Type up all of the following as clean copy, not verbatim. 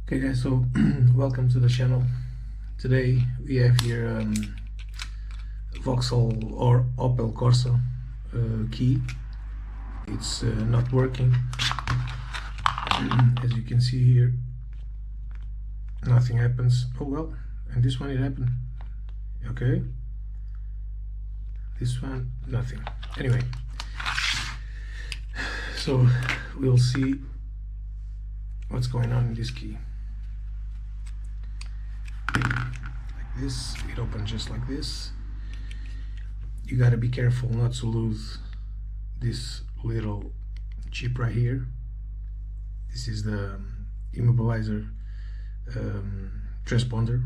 Okay guys, so welcome to the channel. Today we have here vauxhall or Opel Corsa key. It's not working. As you can see here, nothing happens. Oh well, and this one it happened. Okay, this one nothing. Anyway, so we'll see what's going on in this key. Like this, it opens just like this. You gotta be careful not to lose this little chip right here. This is the immobilizer transponder.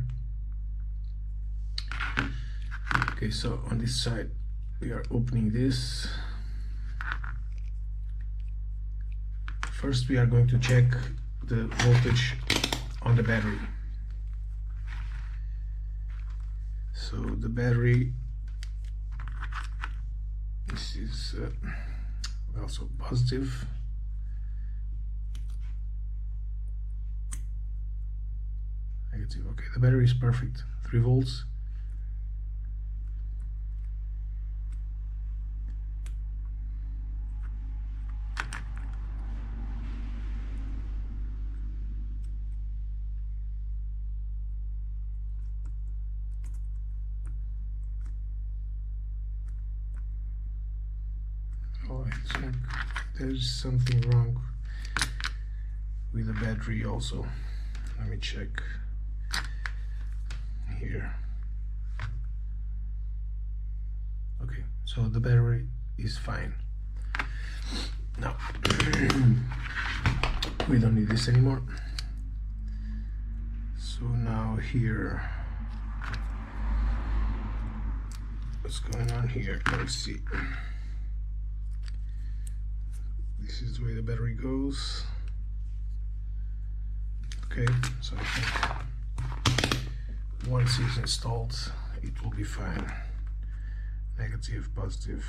Okay, so on this side we are opening this. First we are going to check the voltage on the battery. So the battery, this is also positive. Negative. Okay, the battery is perfect, 3 volts. Oh, I think there's something wrong with the battery also. Let me check here. Okay, so the battery is fine. Now we don't need this anymore. So now here, what's going on here? Let's see. This is the way the battery goes. Okay, so I think once it's installed, it will be fine. Negative, positive,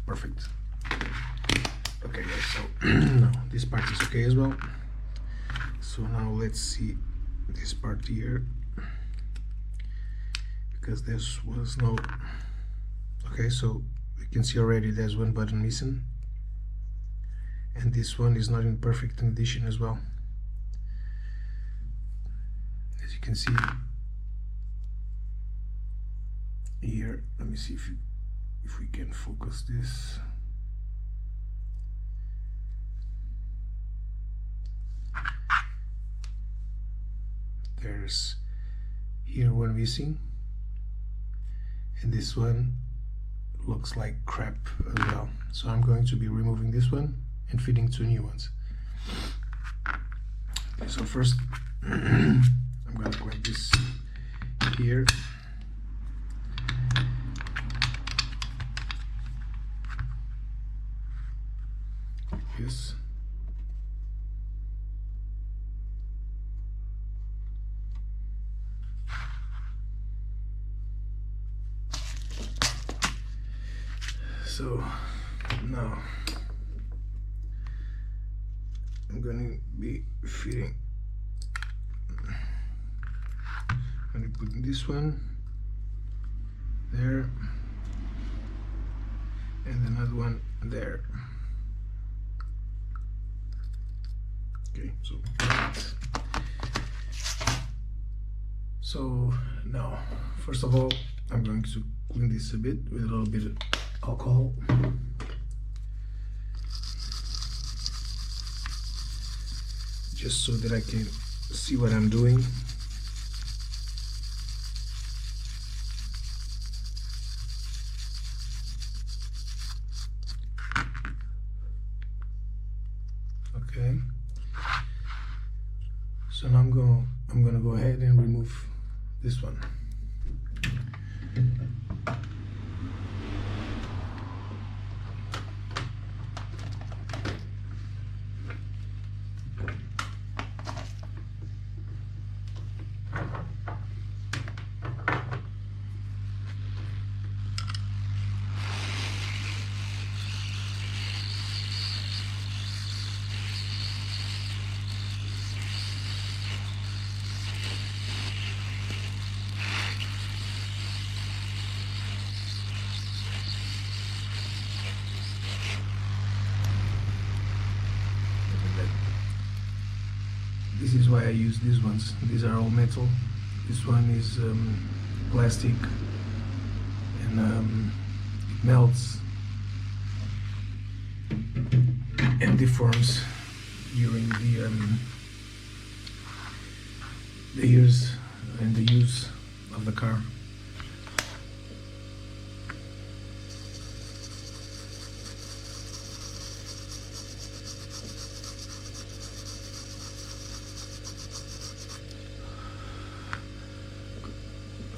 perfect. Okay guys, so now this part is okay as well. So now let's see this part here, because this was no. Okay, so you can see already there's one button missing, and this one is not in perfect condition as well. As you can see here, let me see if we can focus this. There's here one missing, and this one looks like crap as well. So I'm going to be removing this one and fitting 2 new ones. Okay, so first I'm going to connect this here. Yes. So now I'm going to be fitting. I'm going to put this one there and another one there. Okay, so now first of all I'm going to clean this a bit with a little bit of alcohol. Just so that I can see what I'm doing. Okay. So now I'm gonna go ahead and remove this one. This is why I use these ones. These are all metal. This one is plastic, and it melts and deforms during the years and the use of the car.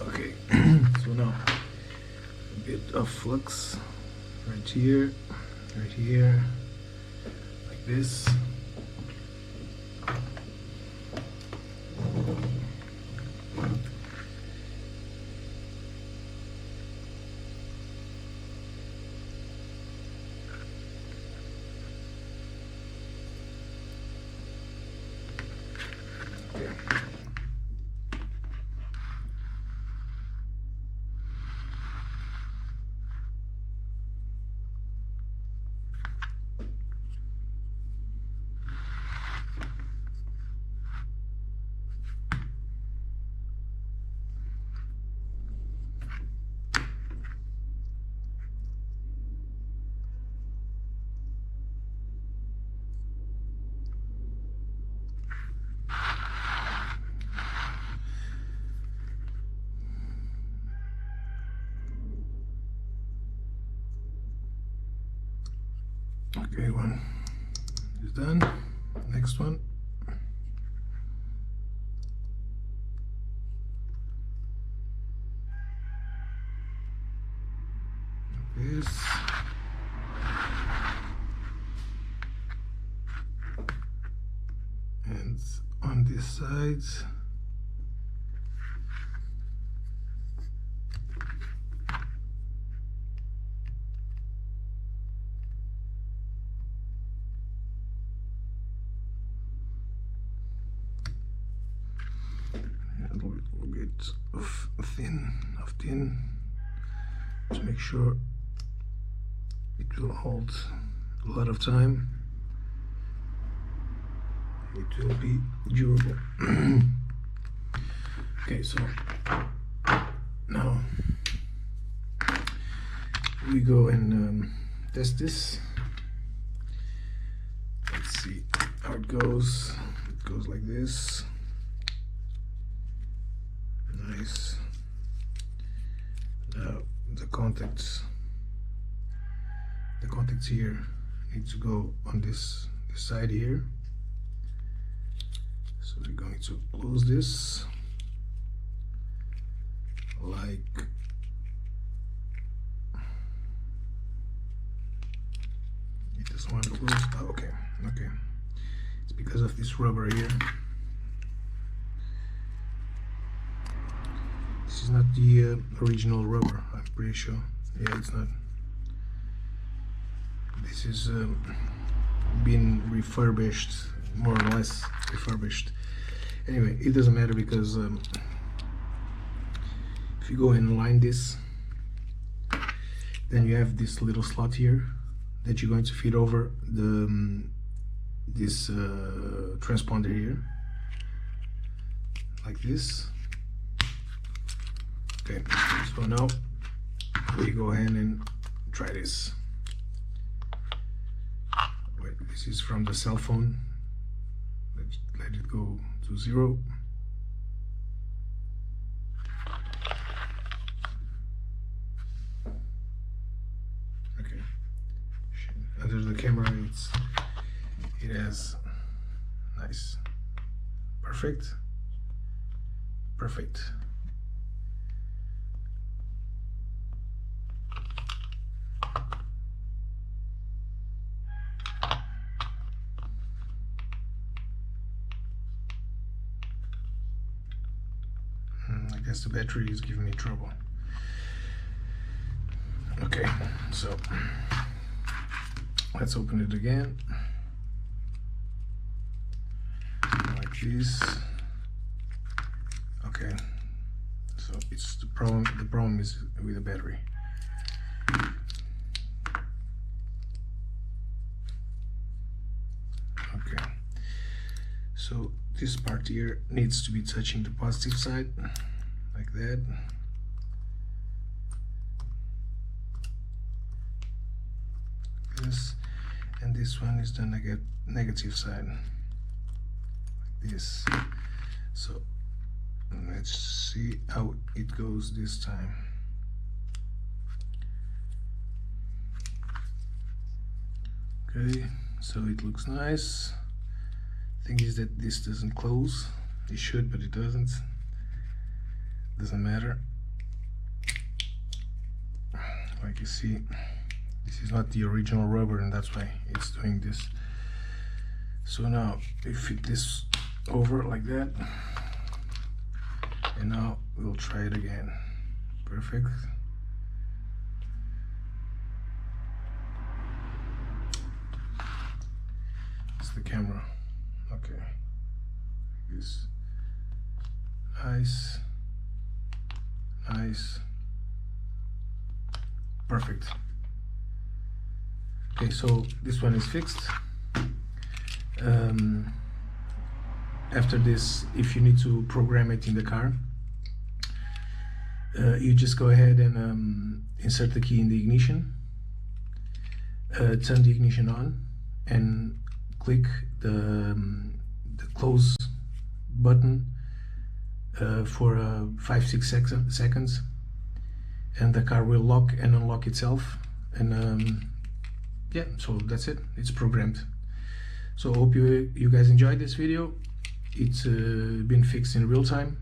Okay, so now a bit of flux right here, like this. Okay, one is done. Next one. This. And on this side. A little bit of tin to make sure it will hold a lot of time. It will be durable. Okay, so now we go and test this. Let's see how it goes. It goes like this. Nice. Now the contacts here need to go on this side here. So we're going to close this like it doesn't want to close. Oh, okay. It's because of this rubber here. This is not the original rubber, I'm pretty sure. Yeah, it's not. This is been refurbished, more or less refurbished. Anyway, it doesn't matter because if you go and line this, then you have this little slot here that you're going to feed over this transponder here, like this. Okay, so now we go ahead and try this. Wait, this is from the cell phone. Let it go to 0. Okay. Under the camera, it has nice, perfect. I guess the battery is giving me trouble. Okay, so let's open it again. Like this. Okay, so it's the problem is with the battery. Okay, so this part here needs to be touching the positive side, like that. This, and this one is the negative side, like this. So let's see how it goes this time. Okay, so it looks nice. Thing is that this doesn't close. It should, but it doesn't. Doesn't matter. Like you see, this is not the original rubber, and that's why it's doing this. So now we fit this over like that, and now we'll try it again. Perfect. It's the camera. Okay. This. Nice. Nice. Perfect. Okay, so this one is fixed. After this, if you need to program it in the car, you just go ahead and insert the key in the ignition, turn the ignition on, and click the close button for 5-6 seconds, and the car will lock and unlock itself. And yeah, so that's it, it's programmed. So I hope you guys enjoyed this video. It's been fixed in real time,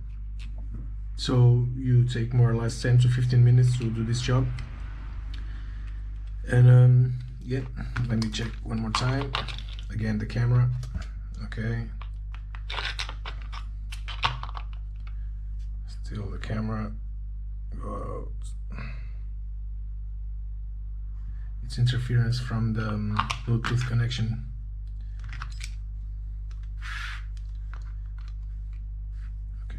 so you take more or less 10 to 15 minutes to do this job. And yeah, let me check one more time. Again, the camera. Okay, still the camera. Go out. It's interference from the Bluetooth connection. Okay.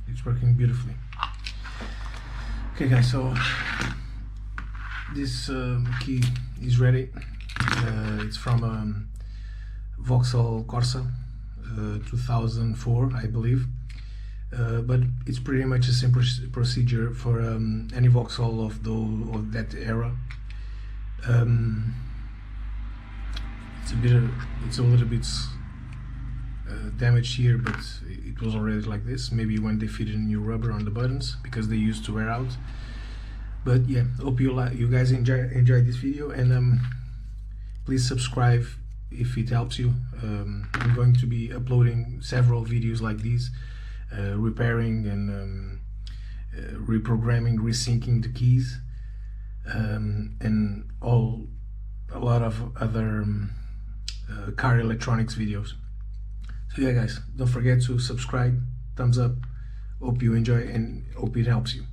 It's working beautifully. Okay guys, so this key is ready. It's from vauxhall Corsa 2004, I believe, but it's pretty much a simple procedure for any vauxhall of that era. It's a little bit damaged here, but it was already like this. Maybe when they fitted new rubber on the buttons, because they used to wear out. But yeah, hope you guys enjoy this video, and please subscribe if it helps you. I'm going to be uploading several videos like these, repairing and reprogramming, resyncing the keys, and a lot of other car electronics videos. So yeah guys, don't forget to subscribe, thumbs up. Hope you enjoy and hope it helps you.